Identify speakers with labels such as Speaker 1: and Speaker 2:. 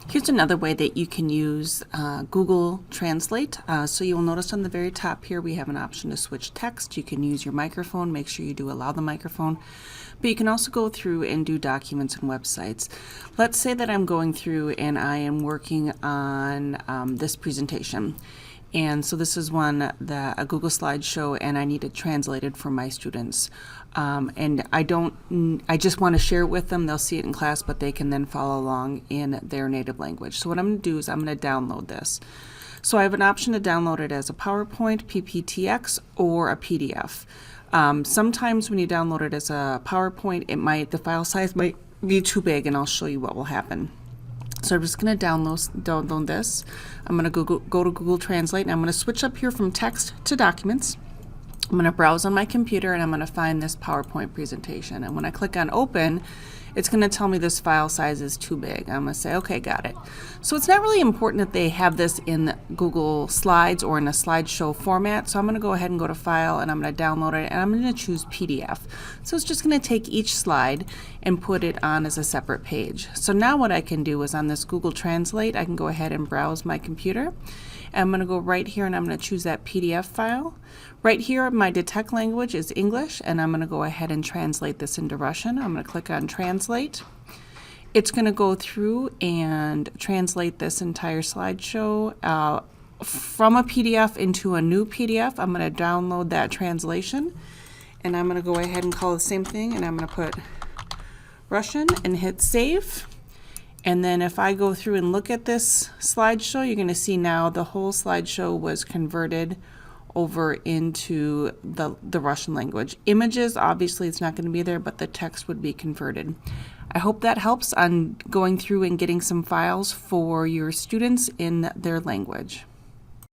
Speaker 1: Here's another way that you can use Google Translate. So you'll notice on the very top here we have an option to switch text. You can use your microphone. Make sure you do allow the microphone. But you can also go through and do documents and websites. Let's say that I'm going through and I am working on this presentation. And so this is one that a Google slideshow, and I need it translated for my students. And I just want to share it with them. They'll see it in class, but they can then follow along in their native language. So what I'm going to do is I'm going to download this. So I have an option to download it as a PowerPoint, PPTX, or a PDF. Sometimes when you download it as a PowerPoint, the file size might be too big, and I'll show you what will happen. So I'm just going to download this. I'm going to go to Google Translate, and I'm going to switch up here from text to documents. I'm going to browse on my computer, and I'm going to find this PowerPoint presentation. And when I click on open, it's going to tell me this file size is too big. I'm going to say, okay, got it. So it's not really important that they have this in Google Slides or in a slideshow format. So I'm going to go ahead and go to File, and I'm going to download it, and I'm going to choose PDF. So it's just going to take each slide and put it on as a separate page. So now what I can do is on this Google Translate, I can go ahead and browse my computer. And I'm going to go right here, and I'm going to choose that PDF file. Right here, my detect language is English, and I'm going to go ahead and translate this into Russian. I'm going to click on Translate. It's going to go through and translate this entire slideshow from a PDF into a new PDF. I'm going to download that translation, and I'm going to go ahead and call the same thing, and I'm going to put Russian and hit Save. And then if I go through and look at this slideshow, you're going to see now the whole slideshow was converted over into the Russian language. Images, obviously it's not going to be there, but the text would be converted. I hope that helps on going through and getting some files for your students in their language.